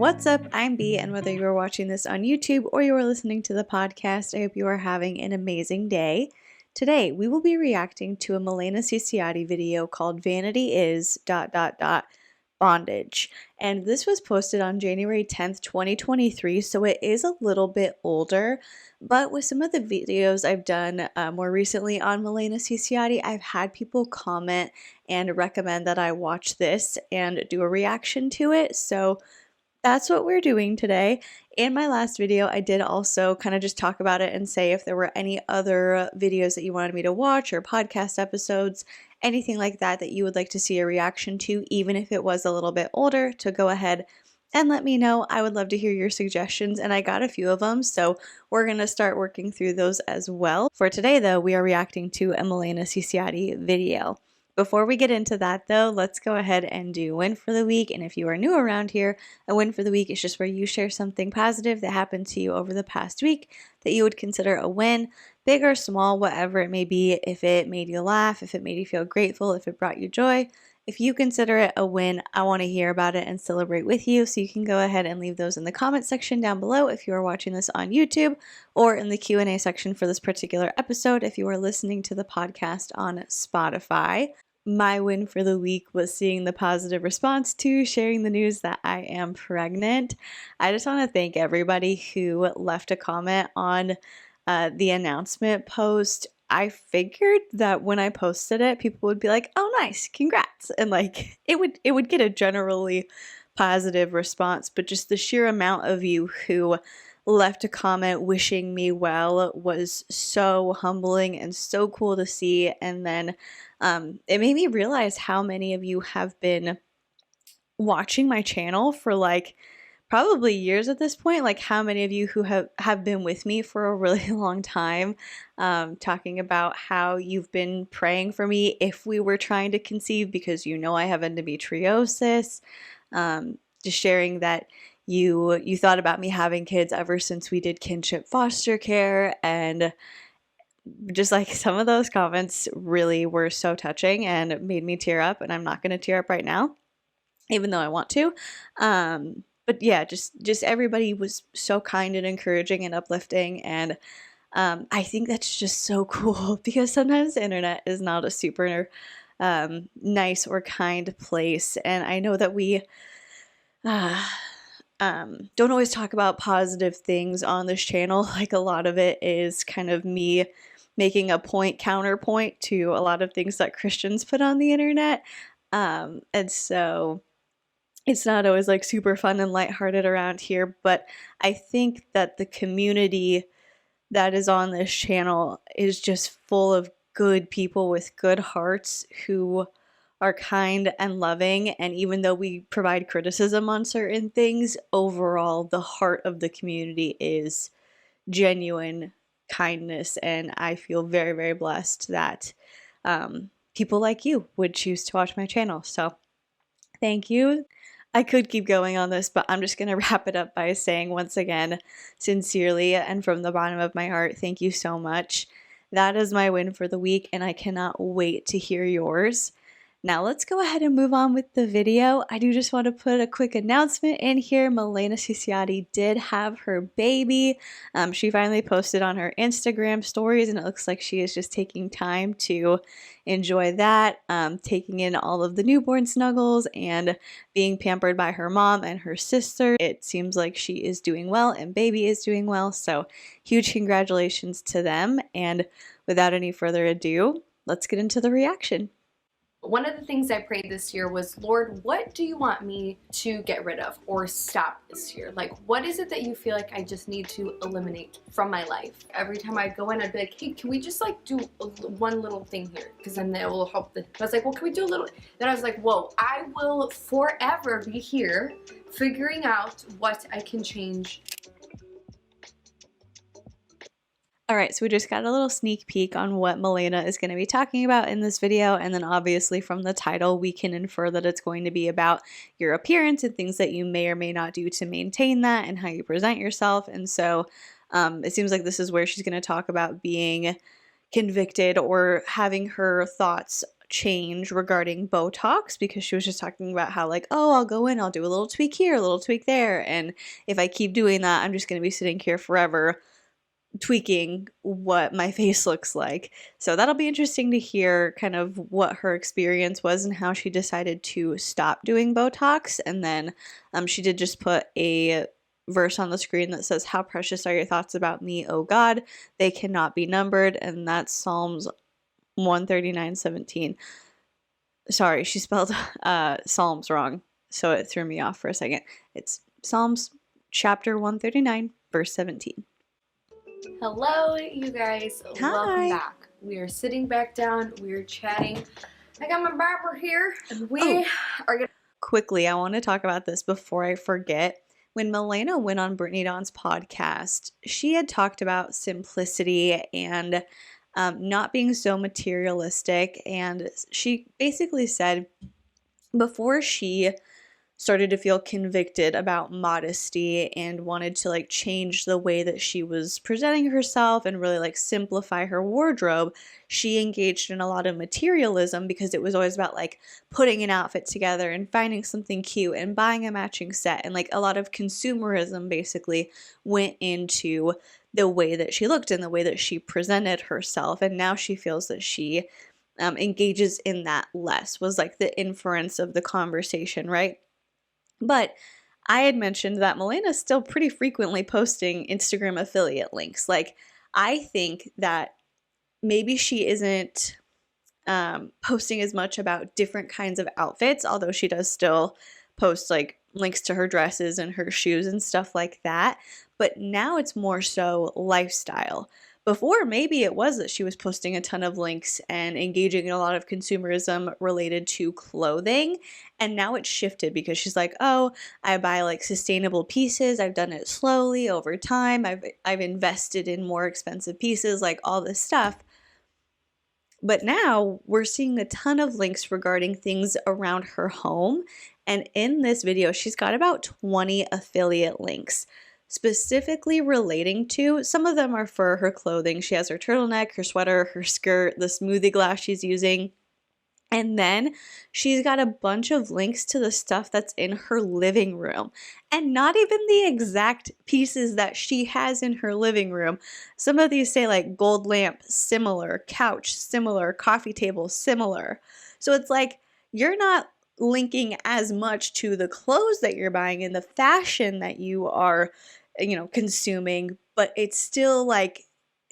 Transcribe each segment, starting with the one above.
What's up? I'm B, and whether you are watching this on YouTube or you are listening to the podcast, I hope you are having an amazing day. Today, we will be reacting to a MILENA CICIOTTI video called Vanity is ... Bondage. And this was posted on January 10th, 2023, so it is a little bit older. But with some of the videos I've done more recently on MILENA CICIOTTI, I've had people comment and recommend that I watch this and do a reaction to it. So that's what we're doing today. In my last video, I did also kind of just talk about it and say if there were any other videos that you wanted me to watch or podcast episodes, anything like that that you would like to see a reaction to, even if it was a little bit older, to go ahead and let me know. I would love to hear your suggestions, and I got a few of them, so we're going to start working through those as well. For today, though, we are reacting to a MILENA CICIOTTI video. Before we get into that, though, let's go ahead and do Win for the Week. And if you are new around here, a Win for the Week is just where you share something positive that happened to you over the past week that you would consider a win, big or small, whatever it may be. If it made you laugh, if it made you feel grateful, if it brought you joy, if you consider it a win, I want to hear about it and celebrate with you. So you can go ahead and leave those in the comment section down below if you are watching this on YouTube, or in the Q&A section for this particular episode if you are listening to the podcast on Spotify. My win for the week was seeing the positive response to sharing the news that I am pregnant. I just want to thank everybody who left a comment on the announcement post. I figured that when I posted it, people would be like, "Oh, nice, congrats," and like it would get a generally positive response. But just the sheer amount of you who left a comment wishing me well was so humbling and so cool to see. And then it made me realize how many of you have been watching my channel for like probably years at this point, like how many of you who have been with me for a really long time, talking about how you've been praying for me if we were trying to conceive, because you know I have endometriosis, just sharing that you thought about me having kids ever since we did kinship foster care, and just like some of those comments really were so touching and made me tear up, and I'm not going to tear up right now, even though I want to. But yeah, just everybody was so kind and encouraging and uplifting, and I think that's just so cool because sometimes the internet is not a super nice or kind place, and I know that we don't always talk about positive things on this channel. Like a lot of it is kind of me making a counterpoint to a lot of things that Christians put on the internet. And so it's not always like super fun and lighthearted around here, but I think that the community that is on this channel is just full of good people with good hearts who are kind and loving. And even though we provide criticism on certain things, overall the heart of the community is genuine kindness, and I feel very, very blessed that people like you would choose to watch my channel. So thank you. I could keep going on this, but I'm just going to wrap it up by saying once again, sincerely and from the bottom of my heart, thank you so much. That is my win for the week, and I cannot wait to hear yours. Now let's go ahead and move on with the video. I do just want to put a quick announcement in here. MILENA CICIOTTI did have her baby. She finally posted on her Instagram stories, and it looks like she is just taking time to enjoy that, taking in all of the newborn snuggles and being pampered by her mom and her sister. It seems like she is doing well and baby is doing well, so huge congratulations to them. And without any further ado, let's get into the reaction. One of the things I prayed this year was, Lord, what do you want me to get rid of or stop this year? Like, what is it that you feel like I just need to eliminate from my life? Every time I'd go in, I'd be like, hey, can we just like do one little thing here? Because then that will help. I was like, well, can we do a little? Then I was like, whoa, I will forever be here figuring out what I can change. Alright, so we just got a little sneak peek on what MILENA is going to be talking about in this video, and then obviously from the title we can infer that it's going to be about your appearance and things that you may or may not do to maintain that and how you present yourself. And so it seems like this is where she's going to talk about being convicted or having her thoughts change regarding Botox, because she was just talking about how like, oh, I'll go in, I'll do a little tweak here, a little tweak there, and if I keep doing that, I'm just going to be sitting here forever tweaking what my face looks like. So that'll be interesting to hear kind of what her experience was and how she decided to stop doing Botox. And then she did just put a verse on the screen that says, "How precious are your thoughts about me, O God? They cannot be numbered." And that's Psalms 139:17. Sorry, she spelled Psalms wrong, so it threw me off for a second. It's Psalms chapter 139, verse 17. Hello, you guys. Hi. Welcome back. We are sitting back down. We are chatting. I got my barber here, and we are gonna. Quickly, I want to talk about this before I forget. When MILENA went on Brittany Dawn's podcast, she had talked about simplicity and not being so materialistic, and she basically said before she started to feel convicted about modesty and wanted to like change the way that she was presenting herself and really like simplify her wardrobe, she engaged in a lot of materialism because it was always about like putting an outfit together and finding something cute and buying a matching set, and like a lot of consumerism basically went into the way that she looked and the way that she presented herself. And now she feels that she engages in that less, was like the inference of the conversation, right? But I had mentioned that MILENA's still pretty frequently posting Instagram affiliate links. Like, I think that maybe she isn't posting as much about different kinds of outfits, although she does still post like links to her dresses and her shoes and stuff like that. But now it's more so lifestyle. Before, maybe it was that she was posting a ton of links and engaging in a lot of consumerism related to clothing. And now it's shifted because she's like, oh, I buy like sustainable pieces. I've done it slowly over time. I've invested in more expensive pieces, like all this stuff. But now we're seeing a ton of links regarding things around her home. And in this video, she's got about 20 affiliate links, specifically relating to, some of them are for her clothing. She has her turtleneck, her sweater, her skirt, the smoothie glass she's using. And then she's got a bunch of links to the stuff that's in her living room, and not even the exact pieces that she has in her living room. Some of these say like gold lamp, similar, couch, similar, coffee table, similar. So it's like you're not linking as much to the clothes that you're buying and the fashion that you are, consuming, but it's still like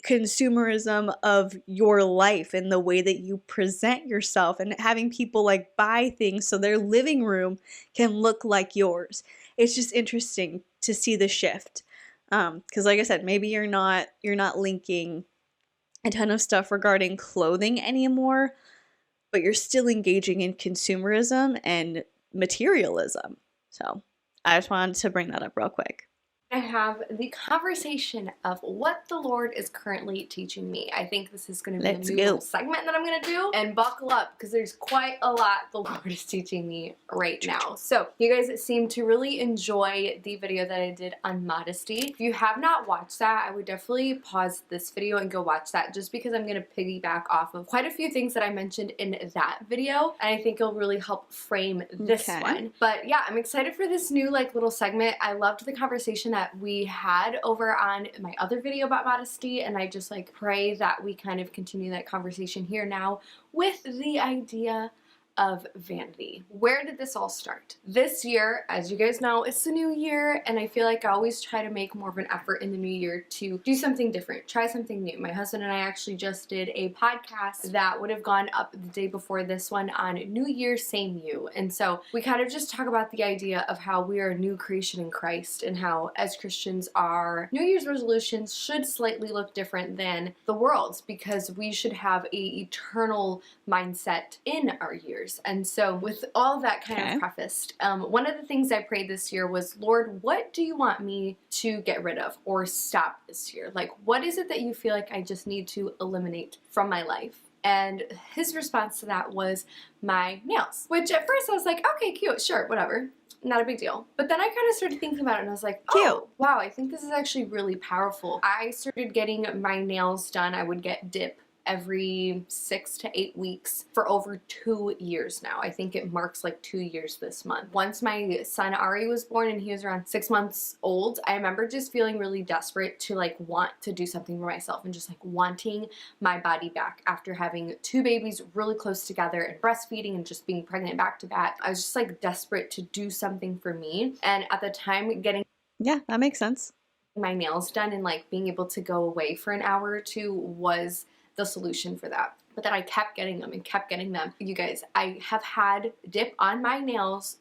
consumerism of your life and the way that you present yourself, and having people like buy things so their living room can look like yours. It's just interesting to see the shift, because like I said, maybe you're not linking a ton of stuff regarding clothing anymore, but you're still engaging in consumerism and materialism. So I just wanted to bring that up real quick. I have the conversation of what the Lord is currently teaching me. I think this is going to be a new little segment that I'm going to do, and buckle up because there's quite a lot the Lord is teaching me right now. So you guys seem to really enjoy the video that I did on modesty. If you have not watched that, I would definitely pause this video and go watch that, just because I'm going to piggyback off of quite a few things that I mentioned in that video, and I think it'll really help frame this one. But yeah, I'm excited for this new like little segment. I loved the conversation that we had over on my other video about modesty, and I just like pray that we kind of continue that conversation here now with the idea of vanity. Where did this all start? This year, as you guys know, it's the new year, and I feel like I always try to make more of an effort in the new year to do something different, try something new. My husband and I actually just did a podcast that would have gone up the day before this one on New Year, Same You. And so we kind of just talk about the idea of how we are a new creation in Christ, and how as Christians our New Year's resolutions should slightly look different than the world's, because we should have a eternal mindset in our years. And so with all that kind of prefaced, one of the things I prayed this year was, Lord, what do you want me to get rid of or stop this year? Like, what is it that you feel like I just need to eliminate from my life? And his response to that was my nails, which at first I was like, okay, cute, sure, whatever. Not a big deal. But then I kind of started thinking about it, and I was like, oh, wow, I think this is actually really powerful. I started getting my nails done. I would get dip every 6 to 8 weeks for over 2 years now. I think it marks like 2 years this month. Once my son Ari was born and he was around 6 months old, I remember just feeling really desperate to like want to do something for myself and just like wanting my body back after having 2 babies really close together and breastfeeding and just being pregnant back to back. I was just like desperate to do something for me. And at the time, getting that makes sense. my nails done and like being able to go away for an hour or two was the solution for that. But then I kept getting them and kept getting them. You guys, I have had dip on my nails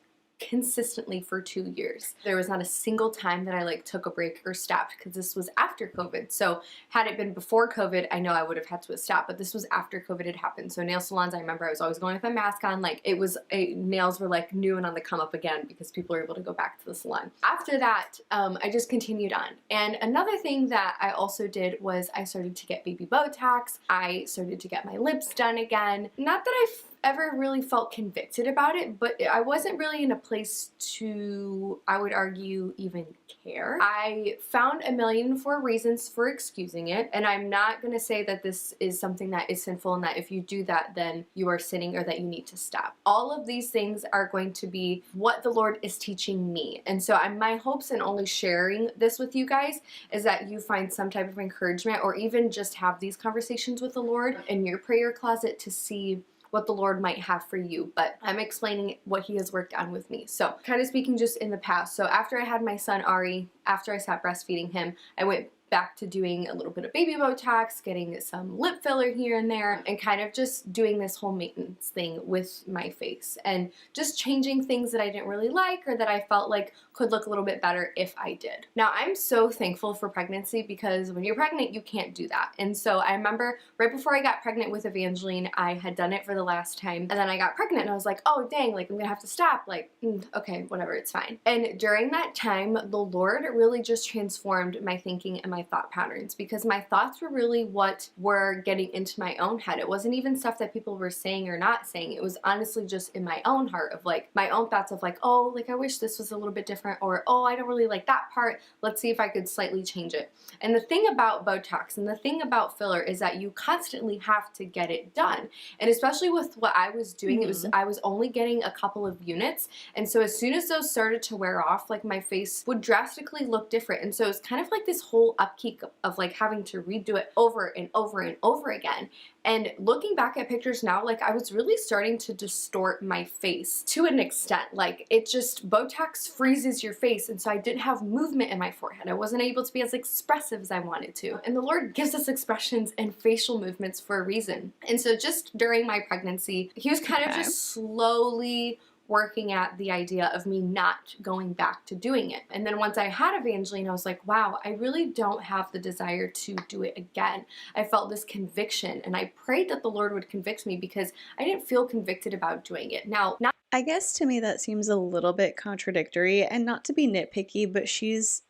consistently for 2 years. There was not a single time that I like took a break or stopped, because this was after COVID. So had it been before COVID, I know I would have had to have stopped, but this was after COVID had happened. So nail salons, I remember I was always going with a mask on. Like it was, nails were like new and on the come up again because people were able to go back to the salon. After that, I just continued on. And another thing that I also did was I started to get baby Botox. I started to get my lips done again. Not that I've ever really felt convicted about it, but I wasn't really in a place to, I would argue, even care. I found 1,000,004 reasons for excusing it, and I'm not going to say that this is something that is sinful and that if you do that then you are sinning or that you need to stop. All of these things are going to be what the Lord is teaching me, and so my hopes in only sharing this with you guys is that you find some type of encouragement, or even just have these conversations with the Lord in your prayer closet to see what the Lord might have for you. But I'm explaining what he has worked on with me. So kind of speaking just in the past. So after I had my son Ari, after I stopped breastfeeding him, I went back to doing a little bit of baby Botox, getting some lip filler here and there, and kind of just doing this whole maintenance thing with my face and just changing things that I didn't really like or that I felt like could look a little bit better if I did. Now, I'm so thankful for pregnancy, because when you're pregnant, you can't do that. And so I remember right before I got pregnant with Evangeline, I had done it for the last time, and then I got pregnant and I was like, oh dang, like I'm gonna have to stop, like okay, whatever, it's fine. And during that time, the Lord really just transformed my thinking and my thought patterns, because my thoughts were really what were getting into my own head. It wasn't even stuff that people were saying or not saying. It was honestly just in my own heart of like my own thoughts of like, oh, like I wish this was a little bit different, or oh, I don't really like that part. Let's see if I could slightly change it. And the thing about Botox and the thing about filler is that you constantly have to get it done. And especially with what I was doing, I was only getting a couple of units. And so as soon as those started to wear off, like my face would drastically look different. And so it's kind of like this whole upkeep of like having to redo it over and over and over again. And looking back at pictures now, like I was really starting to distort my face to an extent. Like it just, Botox freezes your face, and so I didn't have movement in my forehead. I wasn't able to be as expressive as I wanted to. And the Lord gives us expressions and facial movements for a reason. And so just during my pregnancy, he was kind of just slowly working at the idea of me not going back to doing it. And then once I had Evangeline, I was like, wow, I really don't have the desire to do it again. I felt this conviction, and I prayed that the Lord would convict me, because I didn't feel convicted about doing it. Now, I guess to me that seems a little bit contradictory, and not to be nitpicky, but she's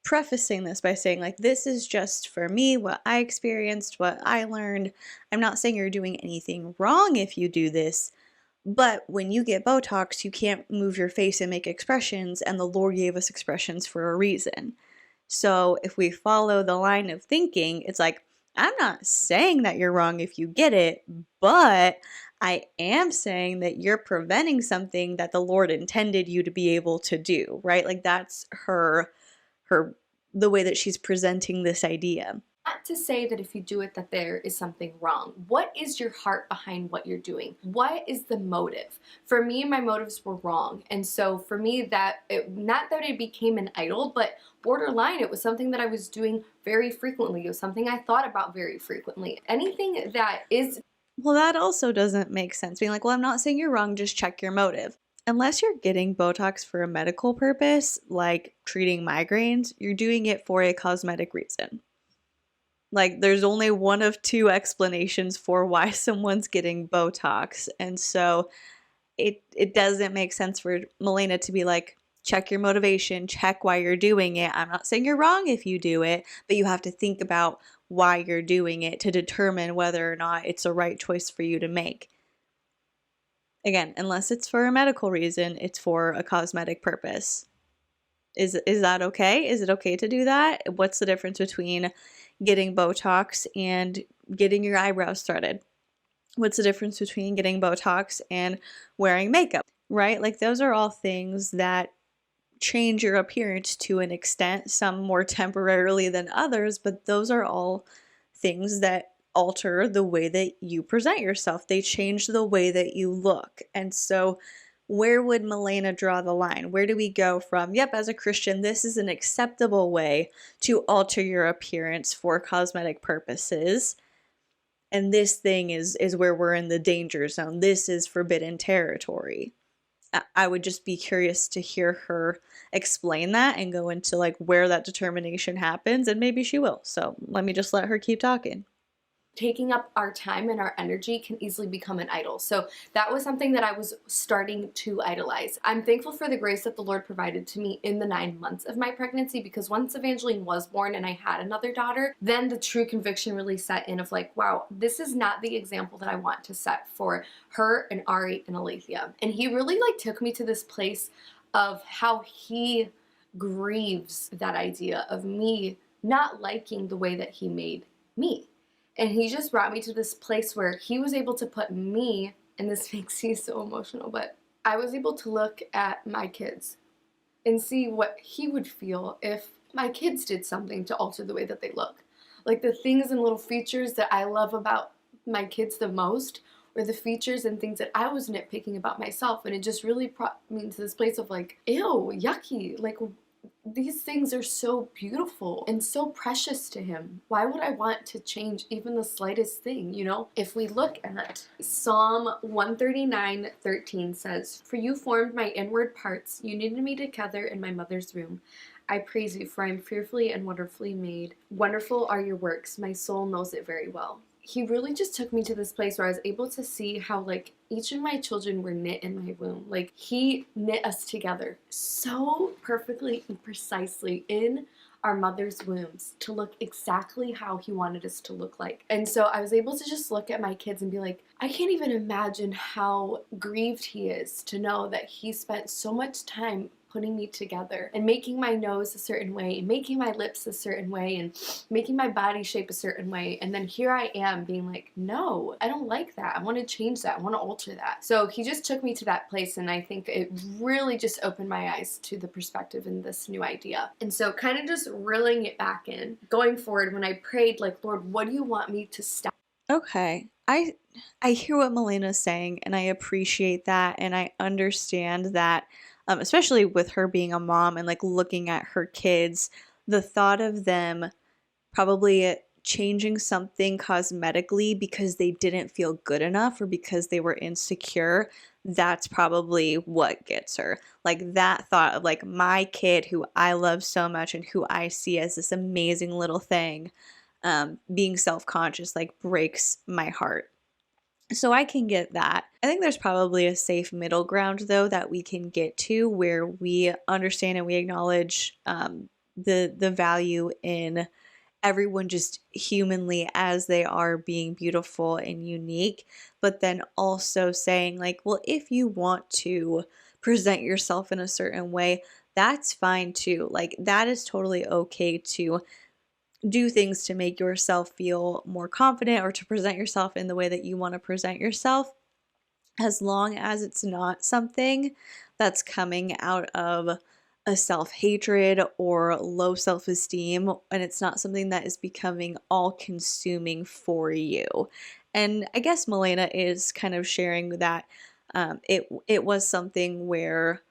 prefacing this by saying like, this is just for me, what I experienced, what I learned. I'm not saying you're doing anything wrong if you do this, but when you get Botox, you can't move your face and make expressions, and the Lord gave us expressions for a reason. So if we follow the line of thinking, it's like, I'm not saying that you're wrong if you get it, but I am saying that you're preventing something that the Lord intended you to be able to do, right? Like that's the way that she's presenting this idea. Not to say that if you do it that there is something wrong. What is your heart behind what you're doing? What is the motive? For me, my motives were wrong. And so for me, not that it became an idol, but borderline, it was something that I was doing very frequently. It was something I thought about very frequently. Anything that is... Well, that also doesn't make sense. Being like, well, I'm not saying you're wrong, just check your motive. Unless you're getting Botox for a medical purpose, like treating migraines, you're doing it for a cosmetic reason. Like, there's only one of two explanations for why someone's getting Botox. And so it doesn't make sense for MILENA to be like, check your motivation, check why you're doing it. I'm not saying you're wrong if you do it, but you have to think about why you're doing it to determine whether or not it's a right choice for you to make. Again, unless it's for a medical reason, it's for a cosmetic purpose. Is that okay? Is it okay to do that? What's the difference between getting Botox and getting your eyebrows threaded? What's the difference between getting Botox and wearing makeup, right? Like those are all things that change your appearance to an extent, some more temporarily than others, but those are all things that alter the way that you present yourself. They change the way that you look. And so, where would MILENA draw the line? Where do we go from, yep, as a Christian, this is an acceptable way to alter your appearance for cosmetic purposes, and this thing is where we're in the danger zone. This is forbidden territory. I would just be curious to hear her explain that and go into like where that determination happens, and maybe she will. So let me just let her keep talking. Taking up our time and our energy can easily become an idol. So that was something that I was starting to idolize. I'm thankful for the grace that the Lord provided to me in the 9 months of my pregnancy, because once Evangeline was born and I had another daughter, then the true conviction really set in of like, wow, this is not the example that I want to set for her and Ari and Alethea. And he really like took me to this place of how he grieves that idea of me not liking the way that he made me. And he just brought me to this place where he was able to put me, and this makes me so emotional, but I was able to look at my kids and see what he would feel if my kids did something to alter the way that they look. Like the things and little features that I love about my kids the most, or the features and things that I was nitpicking about myself. And it just really brought me to this place of like, ew, yucky, like these things are so beautiful and so precious to him. Why would I want to change even the slightest thing, you know? If we look at Psalm 139:13 says, "For you formed my inward parts, you knitted me together in my mother's womb. I praise you, for I am fearfully and wonderfully made. Wonderful are your works, my soul knows it very well." He really just took me to this place where I was able to see how like each of my children were knit in my womb. Like he knit us together so perfectly and precisely in our mother's wombs to look exactly how he wanted us to look like. And so I was able to just look at my kids and be like, I can't even imagine how grieved he is to know that he spent so much time putting me together and making my nose a certain way and making my lips a certain way and making my body shape a certain way. And then here I am being like, no, I don't like that. I want to change that. I want to alter that. So he just took me to that place, and I think it really just opened my eyes to the perspective in this new idea. And so kind of just reeling it back in, going forward, when I prayed like, Lord, what do you want me to stop? Okay. I hear what MILENA's saying, and I appreciate that, and I understand that, especially with her being a mom and like looking at her kids, the thought of them probably changing something cosmetically because they didn't feel good enough or because they were insecure, that's probably what gets her. Like that thought of like my kid who I love so much and who I see as this amazing little thing, being self-conscious like breaks my heart. So I can get that. I think there's probably a safe middle ground though that we can get to where we understand and we acknowledge the value in everyone just humanly as they are being beautiful and unique, but then also saying like, well, if you want to present yourself in a certain way, that's fine too. Like that is totally okay to do things to make yourself feel more confident or to present yourself in the way that you want to present yourself, as long as it's not something that's coming out of a self-hatred or low self-esteem, and it's not something that is becoming all-consuming for you. And I guess MILENA is kind of sharing that it was something where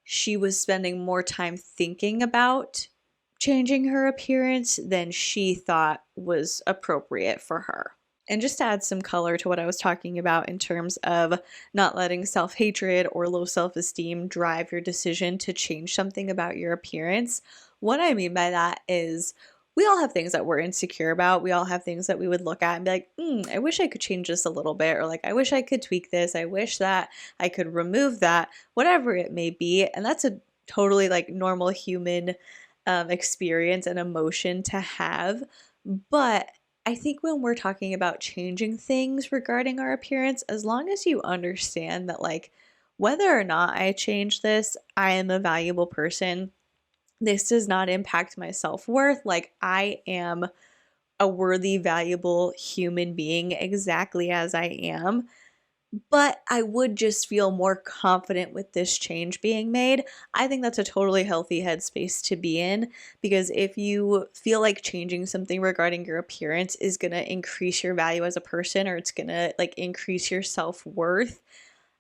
she was spending more time thinking about changing her appearance than she thought was appropriate for her. And just to add some color to what I was talking about in terms of not letting self-hatred or low self-esteem drive your decision to change something about your appearance, what I mean by that is we all have things that we're insecure about. We all have things that we would look at and be like, I wish I could change this a little bit, or like, I wish I could tweak this. I wish that I could remove that, whatever it may be. And that's a totally like normal human experience and emotion to have. But I think when we're talking about changing things regarding our appearance, as long as you understand that like whether or not I change this, I am a valuable person. This does not impact my self-worth. Like I am a worthy, valuable human being exactly as I am. But I would just feel more confident with this change being made. I think that's a totally healthy headspace to be in, because if you feel like changing something regarding your appearance is going to increase your value as a person, or it's going to like increase your self-worth,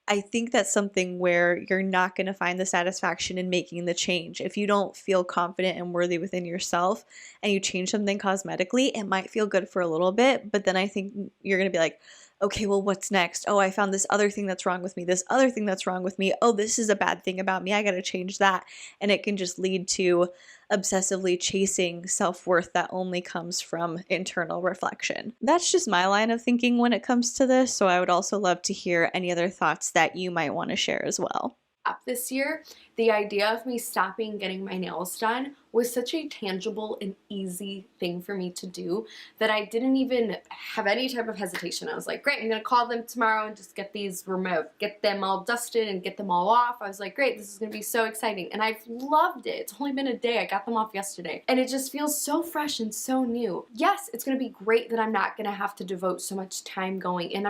I think that's something where you're not going to find the satisfaction in making the change. If you don't feel confident and worthy within yourself and you change something cosmetically, it might feel good for a little bit, but then I think you're going to be like, okay, well, what's next? Oh, I found this other thing that's wrong with me, this other thing that's wrong with me. Oh, this is a bad thing about me. I got to change that. And it can just lead to obsessively chasing self-worth that only comes from internal reflection. That's just my line of thinking when it comes to this, so I would also love to hear any other thoughts that you might want to share as well. Up this year, the idea of me stopping getting my nails done was such a tangible and easy thing for me to do that I didn't even have any type of hesitation. I was like, great, I'm gonna call them tomorrow and just get these removed, get them all dusted and get them all off. I was like, great, this is gonna be so exciting. And I've loved it. It's only been a day. I got them off yesterday. And it just feels so fresh and so new. Yes, it's gonna be great that I'm not gonna have to devote so much time going, and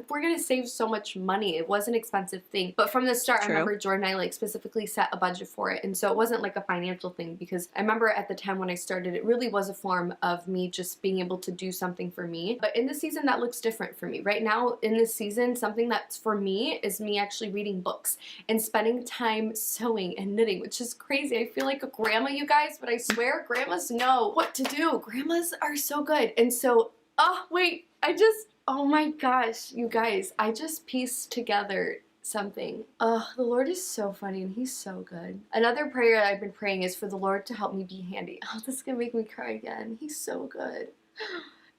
we're gonna save so much money. It was an expensive thing. But from the start, True. I remember Jordan and I like specifically set a budget for it. And so it wasn't like a financial thing, because I remember at the time when I started, it really was a form of me just being able to do something for me. But in this season, that looks different for me. Right now, in this season, something that's for me is me actually reading books and spending time sewing and knitting, which is crazy. I feel like a grandma, you guys, but I swear grandmas know what to do. Grandmas are so good. And so, oh my gosh, you guys, I just pieced together something. The Lord is so funny and he's so good. Another prayer I've been praying is for the Lord to help me be handy. Oh, this is gonna make me cry again. He's so good.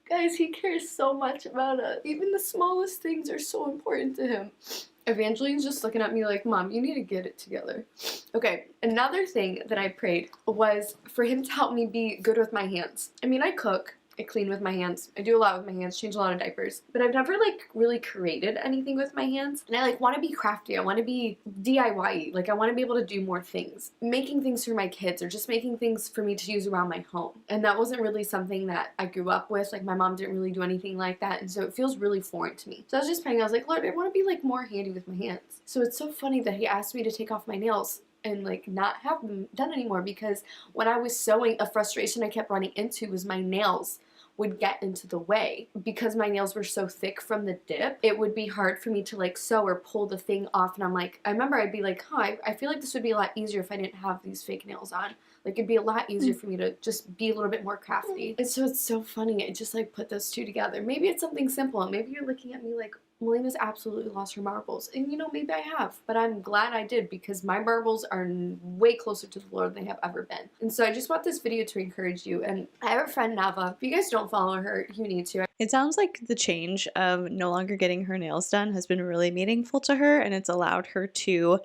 Guys, he cares so much about us. Even the smallest things are so important to him. Evangeline's just looking at me like, Mom, you need to get it together. Okay, another thing that I prayed was for him to help me be good with my hands. I mean, I cook. I clean with my hands. I do a lot with my hands, change a lot of diapers. But I've never like really created anything with my hands. And I like want to be crafty. I want to be DIY-y. Like I want to be able to do more things. Making things for my kids or just making things for me to use around my home. And that wasn't really something that I grew up with. Like my mom didn't really do anything like that. And so it feels really foreign to me. So I was just praying. I was like, Lord, I want to be like more handy with my hands. So it's so funny that he asked me to take off my nails and like not have them done anymore, because when I was sewing, a frustration I kept running into was my nails would get into the way. Because my nails were so thick from the dip, it would be hard for me to like sew or pull the thing off. And I'm like, I remember I'd be like, I feel like this would be a lot easier if I didn't have these fake nails on. Like it'd be a lot easier for me to just be a little bit more crafty. And so it's so funny. I just like put those two together. Maybe it's something simple. Maybe you're looking at me like, Melena's absolutely lost her marbles. And you know, maybe I have, but I'm glad I did, because my marbles are way closer to the Lord than they have ever been. And so I just want this video to encourage you. And I have a friend, Nava. If you guys don't follow her, you need to. It sounds like the change of no longer getting her nails done has been really meaningful to her, and it's allowed her to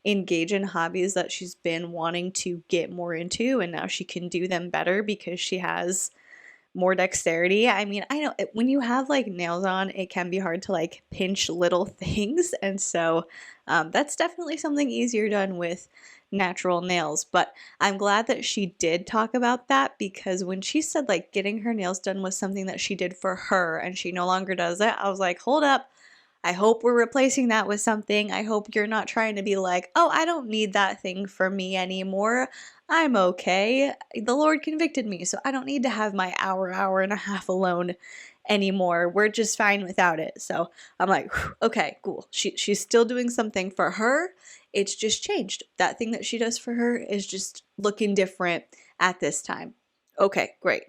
engage in hobbies that she's been wanting to get more into, and now she can do them better because she has more dexterity. I mean, I know when you have like nails on, it can be hard to like pinch little things, and so that's definitely something easier done with natural nails. But I'm glad that she did talk about that, because when she said like getting her nails done was something that she did for her and she no longer does it, I was like, hold up. I hope we're replacing that with something. I hope you're not trying to be like, oh, I don't need that thing for me anymore. I'm okay. The Lord convicted me, so I don't need to have my hour and a half alone anymore. We're just fine without it. So I'm like, okay, cool. She's still doing something for her. It's just changed. That thing that she does for her is just looking different at this time. Okay, great.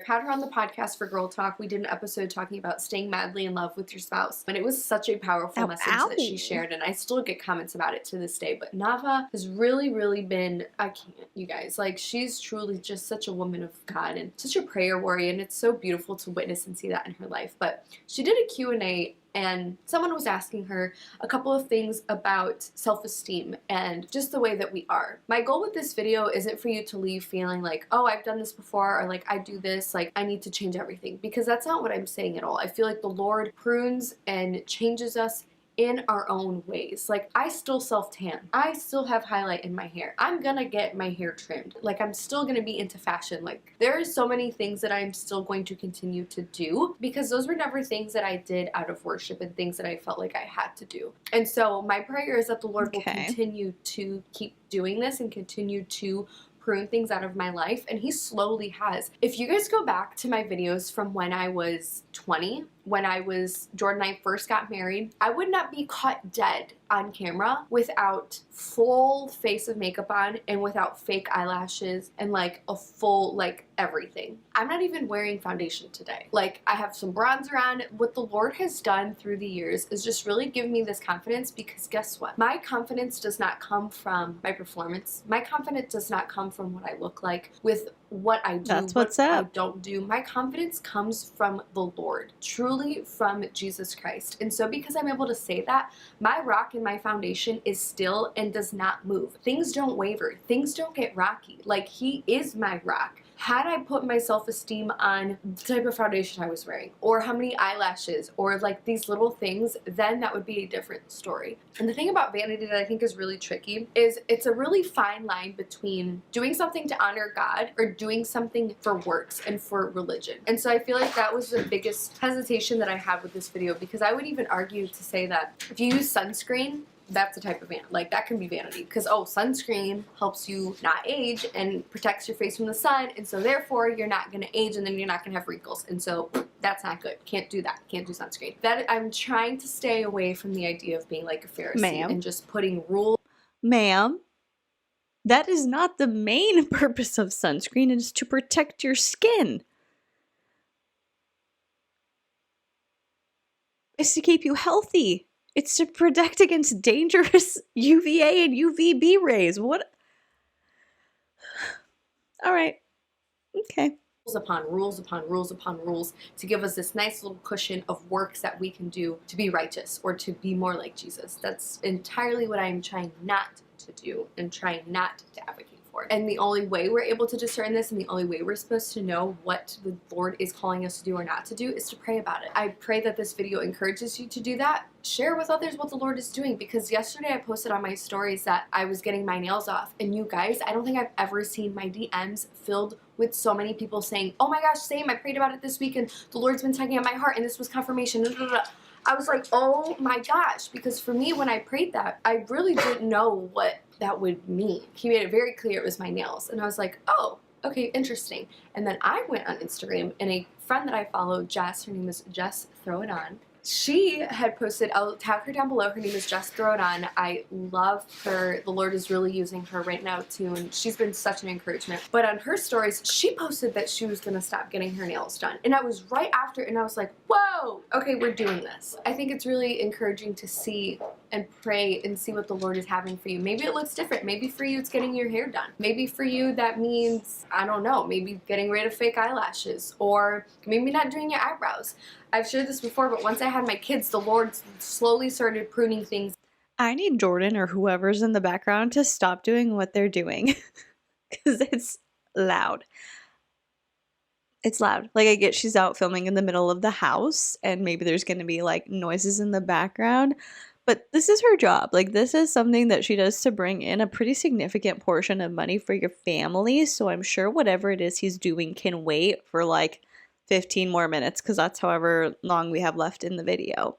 I've had her on the podcast for Girl Talk. We did an episode talking about staying madly in love with your spouse. And it was such a powerful message that she shared. And I still get comments about it to this day. But Nava has really, really been, I can't, you guys. Like, she's truly just such a woman of God and such a prayer warrior. And it's so beautiful to witness and see that in her life. But she did a Q&A, and someone was asking her a couple of things about self-esteem and just the way that we are. My goal with this video isn't for you to leave feeling like, oh, I've done this before, or like, I do this, like, I need to change everything, because that's not what I'm saying at all. I feel like the Lord prunes and changes us in our own ways. Like, I still self-tan. I still have highlight in my hair. I'm gonna get my hair trimmed. Like, I'm still gonna be into fashion. Like, there are so many things that I'm still going to continue to do because those were never things that I did out of worship and things that I felt like I had to do. And so my prayer is that the Lord will continue to keep doing this and continue to prune things out of my life, and he slowly has. If you guys go back to my videos from when I was 20, when Jordan and I first got married, I would not be caught dead on camera without full face of makeup on and without fake eyelashes and like a full, like, everything. I'm not even wearing foundation today. Like, I have some bronzer on. What the Lord has done through the years is just really give me this confidence, because guess what? My confidence does not come from my performance. My confidence does not come from what I look like with what I do, That's what's up. I don't do. My confidence comes from the Lord, truly from Jesus Christ. And so because I'm able to say that, my rock and my foundation is still and does not move. Things don't waver. Things don't get rocky. Like, he is my rock. Had I put my self-esteem on the type of foundation I was wearing, or how many eyelashes, or like these little things, then that would be a different story. And the thing about vanity that I think is really tricky is it's a really fine line between doing something to honor God or doing something for works and for religion. And so I feel like that was the biggest hesitation that I had with this video, because I would even argue to say that if you use sunscreen, that's a type of vanity. Like, that can be vanity, because, oh, sunscreen helps you not age and protects your face from the sun, and so therefore you're not going to age, and then you're not going to have wrinkles, and so that's not good. Can't do that. Can't do sunscreen. That, I'm trying to stay away from the idea of being like a Pharisee and just putting rules. Ma'am, that is not the main purpose of sunscreen. It is to protect your skin. It's to keep you healthy. It's to protect against dangerous UVA and UVB rays. What? All right. Okay. Upon rules upon rules upon rules to give us this nice little cushion of works that we can do to be righteous or to be more like Jesus. That's entirely what I'm trying not to do and trying not to advocate for. And the only way we're able to discern this, and the only way we're supposed to know what the Lord is calling us to do or not to do, is to pray about it. I pray that this video encourages you to do that. Share with others what the Lord is doing, because yesterday I posted on my stories that I was getting my nails off, and you guys, I don't think I've ever seen my DMs filled with so many people saying, oh my gosh, same, I prayed about it this week and the Lord's been tugging at my heart and this was confirmation. I was like, oh my gosh, because for me, when I prayed that, I really didn't know what that would mean. He made it very clear it was my nails, and I was like, oh, okay, interesting. And then I went on Instagram, and a friend that I follow, Jess, her name is Jess Throw It On, she had posted, I'll tag her down below, her name is Jess Throw It On. I love her. The Lord is really using her right now too, and she's been such an encouragement. But on her stories, she posted that she was gonna stop getting her nails done, and I was right after, and I was like, whoa, okay, we're doing this. I think it's really encouraging to see and pray and see what the Lord is having for you. Maybe it looks different. Maybe for you it's getting your hair done. Maybe for you that means, I don't know, maybe getting rid of fake eyelashes, or maybe not doing your eyebrows. I've shared this before, but once I had my kids, the Lord slowly started pruning things. I need Jordan or whoever's in the background to stop doing what they're doing, because it's loud. It's loud. Like, I get she's out filming in the middle of the house, and maybe there's going to be like noises in the background, but this is her job. Like, this is something that she does to bring in a pretty significant portion of money for your family, so I'm sure whatever it is he's doing can wait for like 15 more minutes, because that's however long we have left in the video.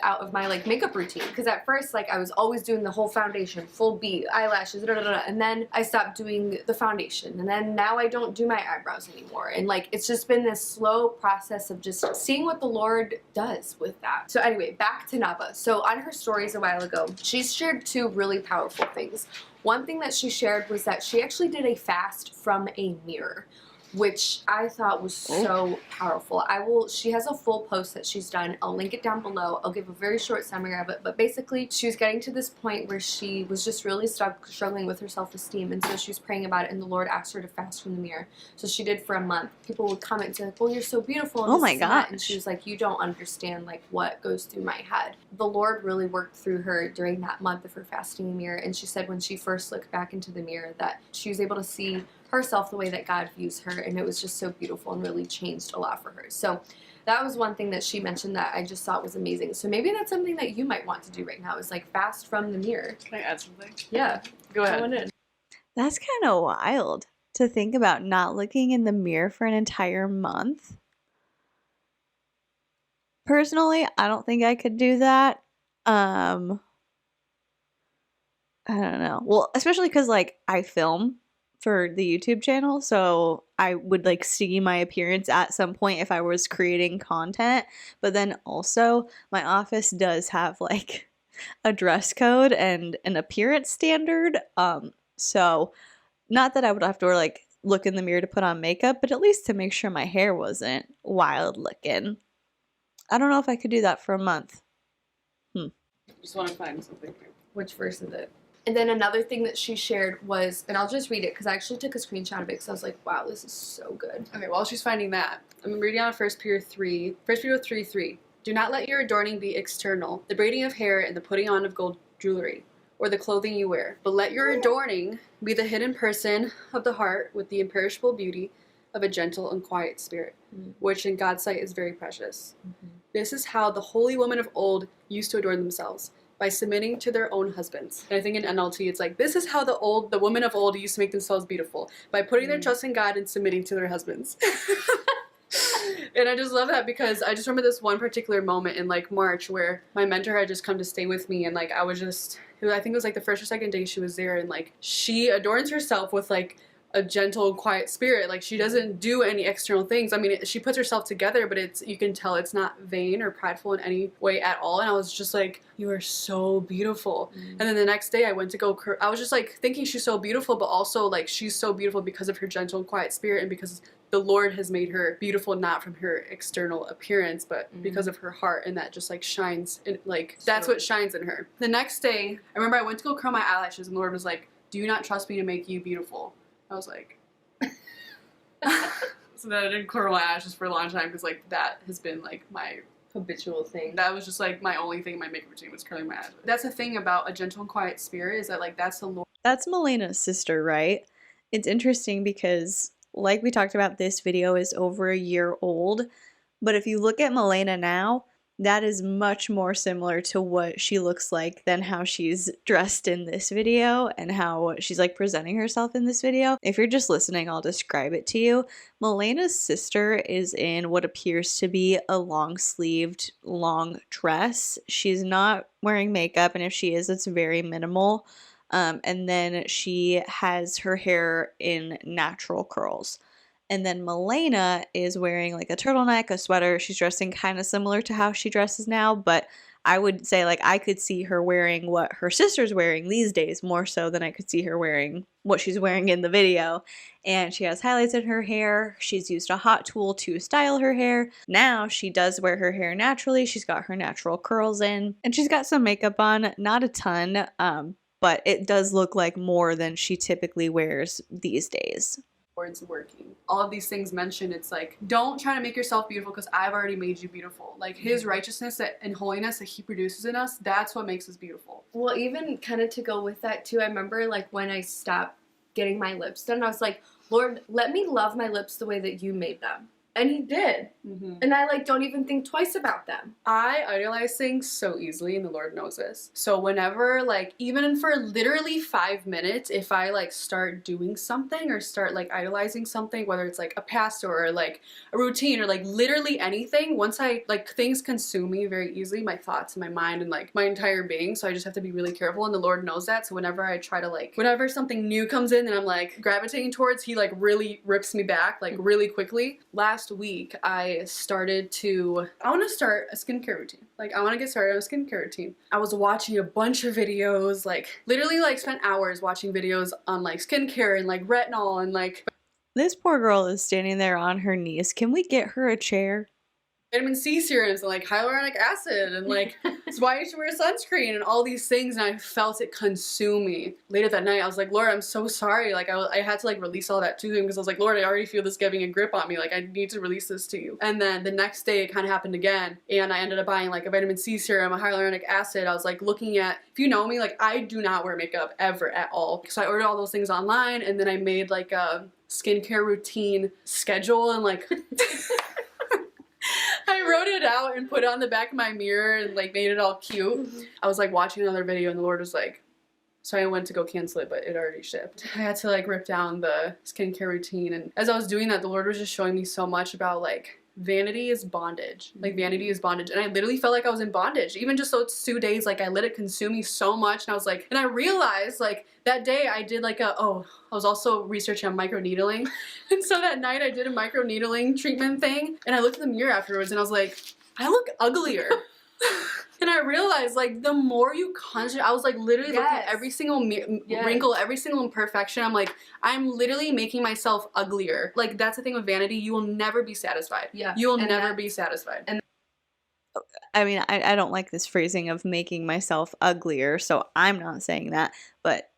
Out of my like makeup routine, because at first like I was always doing the whole foundation, full beat, eyelashes, and then I stopped doing the foundation, and then now I don't do my eyebrows anymore, and like it's just been this slow process of just seeing what the Lord does with that. So anyway, back to Nava. So on her stories a while ago, she shared two really powerful things. One thing that she shared was that she actually did a fast from a mirror, which I thought was so powerful. She has a full post that she's done. I'll link it down below. I'll give a very short summary of it, but basically she was getting to this point where she was just really struggling with her self-esteem, and so she was praying about it, and the Lord asked her to fast from the mirror. So she did for a month. People would comment and say like, well, you're so beautiful. And oh my gosh. And she was like, you don't understand like what goes through my head. The Lord really worked through her during that month of her fasting in the mirror, and she said when she first looked back into the mirror that she was able to see herself the way that God views her, and it was just so beautiful and really changed a lot for her. So that was one thing that she mentioned that I just thought was amazing. So maybe that's something that you might want to do right now, is like fast from the mirror. Can I add something? Yeah. Go ahead. In. That's kind of wild to think about, not looking in the mirror for an entire month. Personally, I don't think I could do that. I don't know. Well, especially because like I film for the YouTube channel, so I would like see my appearance at some point if I was creating content. But then also my office does have like a dress code and an appearance standard. So not that I would have to like look in the mirror to put on makeup, but at least to make sure my hair wasn't wild looking. I don't know if I could do that for a month. Just want to find something here. Which verse is it? And then another thing that she shared was, and I'll just read it because I actually took a screenshot of it because I was like, wow, this is so good. Okay, while she's finding that, I'm reading on 1 Peter 3:3. Do not let your adorning be external, the braiding of hair and the putting on of gold jewelry, or the clothing you wear, but let your adorning be the hidden person of the heart with the imperishable beauty of a gentle and quiet spirit, which in God's sight is very precious. This is how the holy women of old used to adorn themselves, by submitting to their own husbands. And I think in NLT it's like, this is how the women of old used to make themselves beautiful, by putting their trust in God and submitting to their husbands. And I just love that because I just remember this one particular moment in like March where my mentor had just come to stay with me, and like I was just, I think it was like the first or second day she was there, and like she adorns herself with like a gentle and quiet spirit. Like she doesn't do any external things. I mean, she puts herself together, but it's, you can tell it's not vain or prideful in any way at all. And I was just like, you are so beautiful. And then the next day I went to go, I was just like thinking she's so beautiful, but also like she's so beautiful because of her gentle and quiet spirit, and because the Lord has made her beautiful, not from her external appearance, but because of her heart, and that just like shines in, like that's what shines in her. The next day, I remember I went to go curl my eyelashes, and the Lord was like, do you not trust me to make you beautiful? I was like, so then I didn't curl my eyelashes for a long time, because like that has been like my habitual thing. That was just like my only thing in my makeup routine was curling my eyelashes. That's the thing about a gentle and quiet spirit, is that like that's the Lord. That's MILENA's sister, right? It's interesting because like we talked about, this video is over a year old, but if you look at MILENA now, that is much more similar to what she looks like than how she's dressed in this video and how she's like presenting herself in this video. If you're just listening, I'll describe it to you. MILENA's sister is in what appears to be a long-sleeved, long dress. She's not wearing makeup, and if she is, it's very minimal. And then she has her hair in natural curls. And then MILENA is wearing like a turtleneck, a sweater. She's dressing kind of similar to how she dresses now, but I would say like I could see her wearing what her sister's wearing these days more so than I could see her wearing what she's wearing in the video. And she has highlights in her hair. She's used a hot tool to style her hair. Now she does wear her hair naturally. She's got her natural curls in, and she's got some makeup on, not a ton, but it does look like more than she typically wears these days. Lord's working. All of these things mentioned, it's like, don't try to make yourself beautiful because I've already made you beautiful. Like his righteousness and holiness that he produces in us, that's what makes us beautiful. Well, even kind of to go with that too, I remember like when I stopped getting my lips done, I was like, Lord, let me love my lips the way that you made them. And he did. And I like don't even think twice about them. I idolize things so easily, and the Lord knows this. So whenever, like, even for literally 5 minutes, if I like start doing something or start like idolizing something, whether it's like a pastor or like a routine or like literally anything, once I like, things consume me very easily, my thoughts and my mind and like my entire being. So I just have to be really careful, and the Lord knows that. So whenever I try to like, whenever something new comes in and I'm like gravitating towards, he like really rips me back like really quickly. Last week I started to, I want to start a skincare routine. Like I want to get started on a skincare routine. I was watching a bunch of videos, like literally like spent hours watching videos on like skincare and like retinol and like. This poor girl is standing there on her knees. Can we get her a chair? vitamin C serums and like hyaluronic acid and like it's why you should wear sunscreen and all these things, and I felt it consume me. Later that night I was like, Lord, I'm so sorry. Like I had to like release all that to him because I was like, Lord, I already feel this getting a grip on me. Like I need to release this to you. And then the next day it kind of happened again, and I ended up buying like a vitamin C serum, a hyaluronic acid. I was like looking at, if you know me, like I do not wear makeup ever at all. So I ordered all those things online, and then I made like a skincare routine schedule and like I wrote it out and put it on the back of my mirror and like made it all cute. I was like watching another video and the Lord was like, so I went to go cancel it, but it already shipped. I had to like rip down the skincare routine, and as I was doing that, the Lord was just showing me so much about like vanity is bondage. Like vanity is bondage. And I literally felt like I was in bondage. Even just those 2 days, like I let it consume me so much. And I was like, and I realized like that day I did like I was also researching on microneedling. And so that night I did a microneedling treatment thing. And I looked in the mirror afterwards and I was like, I look uglier. And I realized, like, the more you concentrate, I was, like, literally looking at every single wrinkle, every single imperfection. I'm like, I'm literally making myself uglier. Like, that's the thing with vanity. You will never be satisfied. Yeah. You will never be satisfied. And I mean, I don't like this phrasing of making myself uglier, so I'm not saying that. But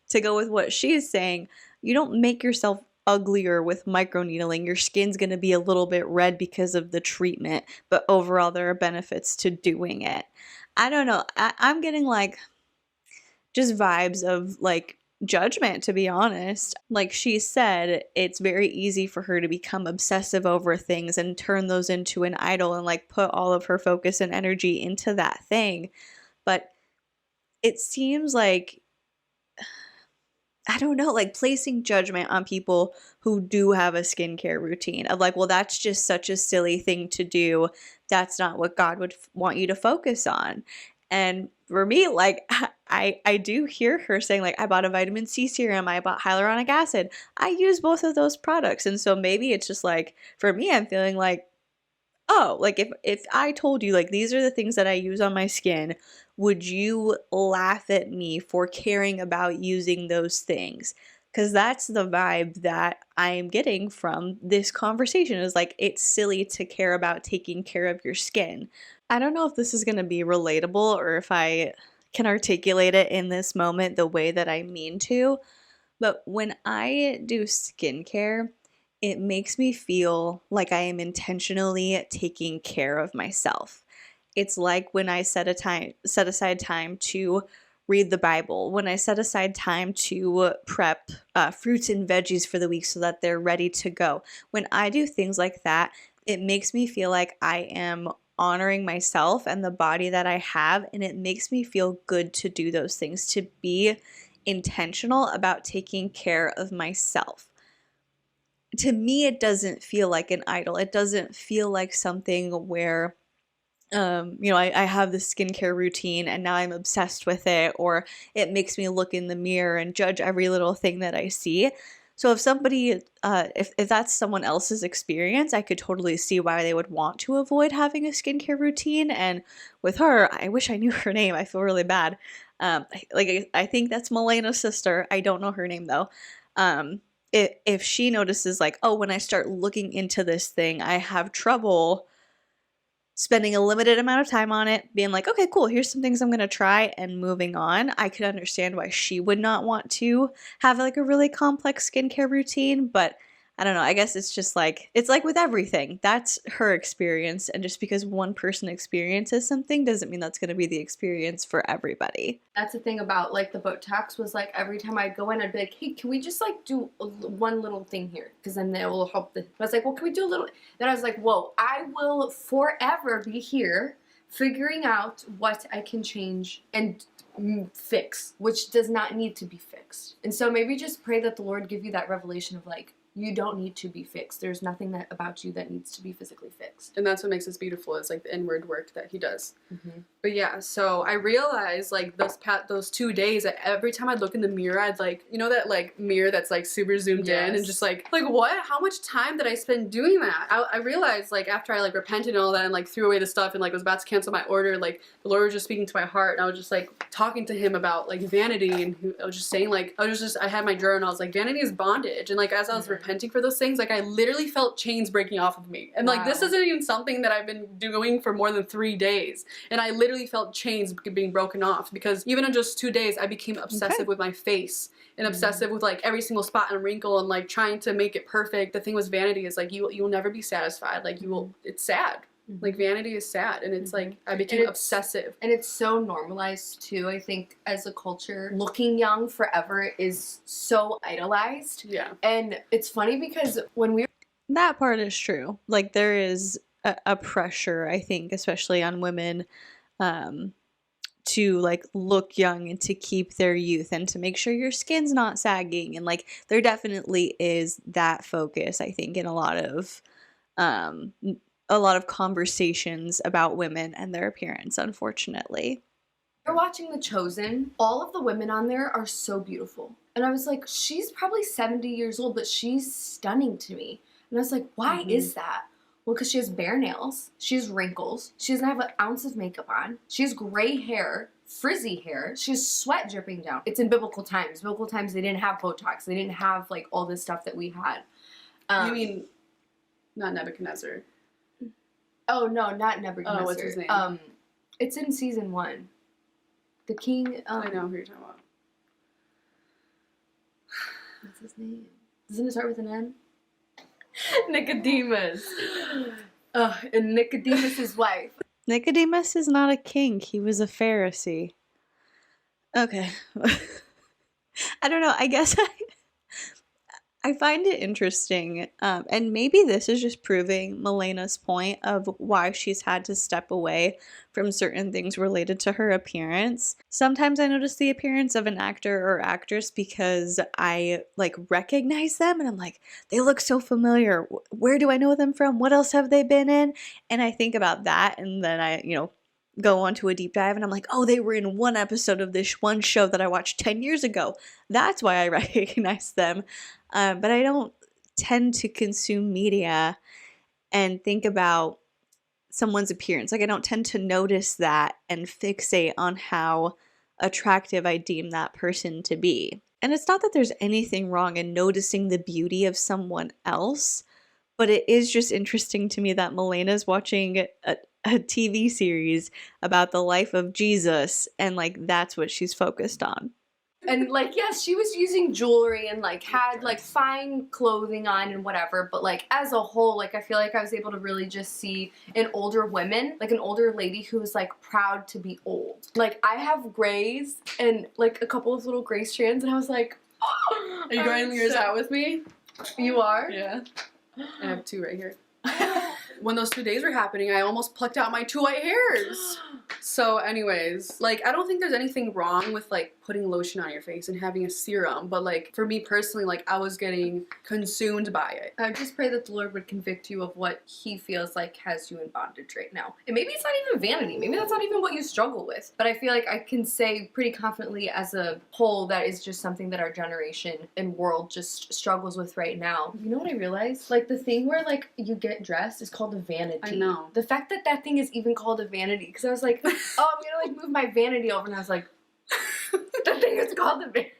to go with what she's saying, you don't make yourself uglier with microneedling. Your skin's going to be a little bit red because of the treatment, but overall there are benefits to doing it. I don't know. I'm getting like just vibes of like judgment, to be honest. Like she said, it's very easy for her to become obsessive over things and turn those into an idol and like put all of her focus and energy into that thing. But it seems like, I don't know, like placing judgment on people who do have a skincare routine of like, well, that's just such a silly thing to do. That's not what God would want you to focus on. And for me, like, I do hear her saying, like, I bought a vitamin C serum, I bought hyaluronic acid. I use both of those products. And so maybe it's just like, for me, I'm feeling like, oh, like if I told you, like, these are the things that I use on my skin, would you laugh at me for caring about using those things? Because that's the vibe that I'm getting from this conversation, is like, it's silly to care about taking care of your skin. I don't know if this is going to be relatable or if I can articulate it in this moment the way that I mean to, but when I do skincare, it makes me feel like I am intentionally taking care of myself. It's like when I set aside time to read the Bible, when I set aside time to prep fruits and veggies for the week so that they're ready to go. When I do things like that, it makes me feel like I am honoring myself and the body that I have, and it makes me feel good to do those things, to be intentional about taking care of myself. To me, it doesn't feel like an idol. It doesn't feel like something where I have this skincare routine and now I'm obsessed with it, or it makes me look in the mirror and judge every little thing that I see. So if somebody, if that's someone else's experience, I could totally see why they would want to avoid having a skincare routine. And with her, I wish I knew her name. I feel really bad. I think that's MILENA's sister. I don't know her name though. If she notices like, oh, when I start looking into this thing, I have trouble spending a limited amount of time on it, being like, okay, cool, here's some things I'm going to try, and moving on. I could understand why she would not want to have like a really complex skincare routine, but I don't know, I guess it's just like, it's like with everything. That's her experience, and just because one person experiences something doesn't mean that's going to be the experience for everybody. That's the thing about like the Botox, was like every time I'd go in, I'd be like, hey, can we just like do one little thing here? Because then it will help. I was like, well, can we do a little? Then I was like, whoa, I will forever be here figuring out what I can change and fix, which does not need to be fixed. And so maybe just pray that the Lord give you that revelation of like, you don't need to be fixed. There's nothing that about you that needs to be physically fixed. And that's what makes us beautiful, is like the inward work that he does. Mm-hmm. But yeah, so I realized like those 2 days that every time I'd look in the mirror, I'd like, you know that like mirror that's like super zoomed in, and just like what? How much time did I spend doing that? I realized like after I like repented and all that and like threw away the stuff and like was about to cancel my order, like the Lord was just speaking to my heart, and I was just like talking to him about like vanity, and I was just saying like, I had my journal, I was like, vanity is bondage. And like as I was repenting, repenting for those things, like I literally felt chains breaking off of me. And like this isn't even something that I've been doing for more than 3 days. And I literally felt chains being broken off because even in just 2 days, I became obsessive with my face and obsessive with like every single spot and wrinkle and like trying to make it perfect. The thing with vanity is like you'll never be satisfied. Like it's sad. Like vanity is sad, and it's like I became obsessive. And it's so normalized too, I think, as a culture. Looking young forever is so idolized. Yeah. And it's funny because that part is true. Like there is a pressure, I think, especially on women, to like look young and to keep their youth and to make sure your skin's not sagging, and like there definitely is that focus, I think, in a lot of conversations about women and their appearance, unfortunately. you're watching The Chosen, all of the women on there are so beautiful. And I was like, she's probably 70 years old, but she's stunning to me. And I was like, why is that? Well, because she has bare nails, she has wrinkles, she doesn't have an ounce of makeup on, she has gray hair, frizzy hair, she has sweat dripping down. It's in biblical times. Biblical times, they didn't have Botox, they didn't have like all this stuff that we had. You mean not Nebuchadnezzar? Oh no, not Nebuchadnezzar. Oh, what's his name? It's in season 1. The king. I know who you're talking about. What's his name? Doesn't it start with an N? Nicodemus. And Nicodemus's wife. Nicodemus is not a king. He was a Pharisee. Okay. I don't know. I guess I find it interesting, and maybe this is just proving MILENA's point of why she's had to step away from certain things related to her appearance. Sometimes I notice the appearance of an actor or actress because I like recognize them and I'm like, they look so familiar. Where do I know them from? What else have they been in? And I think about that, and then I, go on to a deep dive and I'm like, oh, they were in one episode of this one show that I watched 10 years ago. That's why I recognize them. But I don't tend to consume media and think about someone's appearance. Like I don't tend to notice that and fixate on how attractive I deem that person to be. And it's not that there's anything wrong in noticing the beauty of someone else, but it is just interesting to me that MILENA's watching a TV series about the life of Jesus, and like that's what she's focused on. And like, yes, she was using jewelry and like had like fine clothing on and whatever, but like as a whole, like I feel like I was able to really just see an older woman, like an older lady who was like proud to be old. Like I have grays and like a couple of little gray strands, and I was like, are you growing yours out with me? You are? Yeah. I have 2 right here. When those 2 days were happening, I almost plucked out my 2 white hairs. So anyways, like I don't think there's anything wrong with like putting lotion on your face and having a serum, but like for me personally, like I was getting consumed by it. I just pray that the Lord would convict you of what he feels like has you in bondage right now. And maybe it's not even vanity. Maybe that's not even what you struggle with. But I feel like I can say pretty confidently as a whole that is just something that our generation and world just struggles with right now. You know what I realized? Like the thing where like you get dressed is called a vanity. I know. The fact that that thing is even called a vanity, because I was like, oh, I'm gonna like move my vanity over, and I was like, the thing is called the vanity.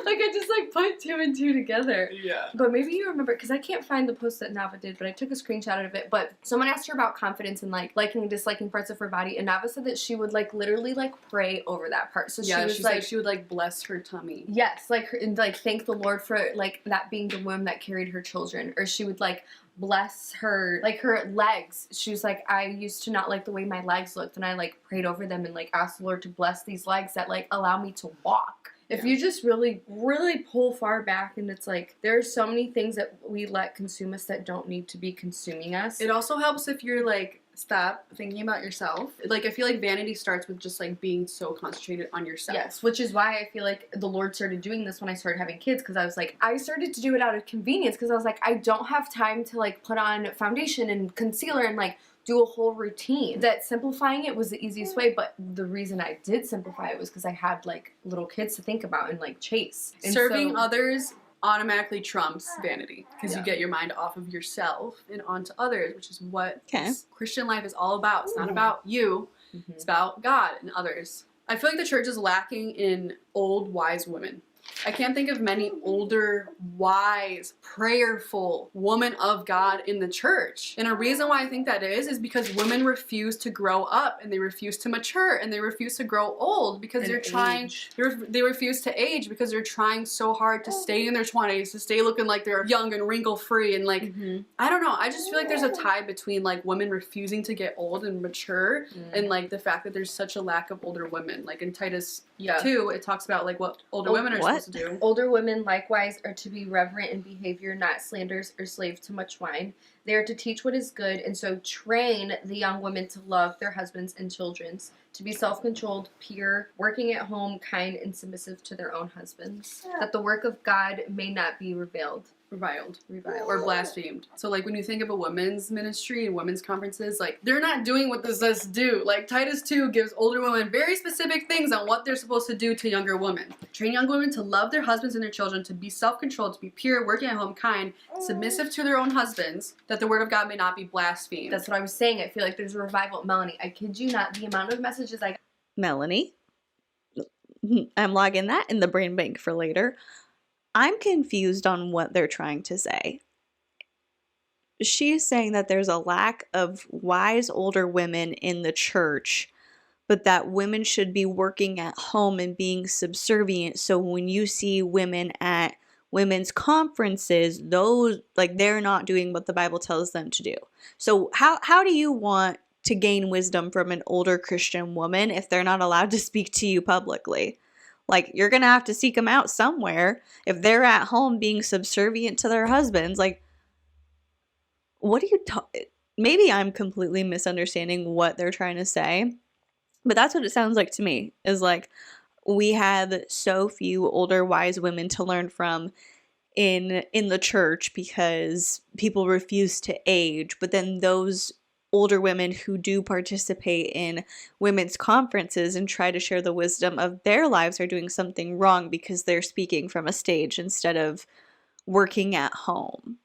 Like I just like put 2 and 2 together. Yeah. But maybe you remember, because I can't find the post that Nava did, but I took a screenshot of it. But someone asked her about confidence and like liking and disliking parts of her body, and Nava said that she would like literally like pray over that part. So yeah, she was she like, said she would like bless her tummy. yes, like her, and like thank the Lord for like that being the womb that carried her children, or she would like bless her, like her legs. She was like, I used to not like the way my legs looked, and I like prayed over them and like asked the Lord to bless these legs that like allow me to walk. If you just really, really pull far back, and it's like, there are so many things that we let consume us that don't need to be consuming us. It also helps if you're like, stop thinking about yourself. Like, I feel like vanity starts with just like being so concentrated on yourself. Yes, which is why I feel like the Lord started doing this when I started having kids, because I was like, I started to do it out of convenience, because I was like, I don't have time to like put on foundation and concealer and like do a whole routine. That simplifying it was the easiest way, but the reason I did simplify it was because I had like little kids to think about and like chase. And serving so, others automatically trumps vanity, because you get your mind off of yourself and onto others, which is what Christian life is all about. It's not about you, it's about God and others. I feel like the church is lacking in old, wise women. I can't think of many older, wise, prayerful women of God in the church. And a reason why I think that is because women refuse to grow up and they refuse to mature and they refuse to grow old because And they're trying, they refuse to age because they're trying so hard to stay in their 20s, to stay looking like they're young and wrinkle-free. And like, I don't know, I just feel like there's a tie between like women refusing to get old and mature and like the fact that there's such a lack of older women. Like in Titus 2, it talks about like what older women are supposed to do. Older women likewise are to be reverent in behavior, not slanderers or slaves to much wine. They are to teach what is good, and so train the young women to love their husbands and children, to be self-controlled, pure, working at home, kind, and submissive to their own husbands, that the work of God may not be reviled, or blasphemed. So like when you think of a women's ministry and women's conferences, like they're not doing what this says to do. Like Titus 2 gives older women very specific things on what they're supposed to do to younger women. Train young women to love their husbands and their children, to be self-controlled, to be pure, working at home, kind, submissive to their own husbands, that the word of God may not be blasphemed. That's what I was saying. I feel like there's a revival. Melanie, I kid you not, the amount of messages I got. Melanie, I'm logging that in the brain bank for later. I'm confused on what they're trying to say. She's saying that there's a lack of wise older women in the church, but that women should be working at home and being subservient. So when you see women at women's conferences, those, like, they're not doing what the Bible tells them to do. So how do you want to gain wisdom from an older Christian woman if they're not allowed to speak to you publicly? Like, you're going to have to seek them out somewhere. If they're at home being subservient to their husbands, like, what are you maybe I'm completely misunderstanding what they're trying to say, but that's what it sounds like to me, is like, we have so few older wise women to learn from in the church because people refuse to age, but then those older women who do participate in women's conferences and try to share the wisdom of their lives are doing something wrong because they're speaking from a stage instead of working at home.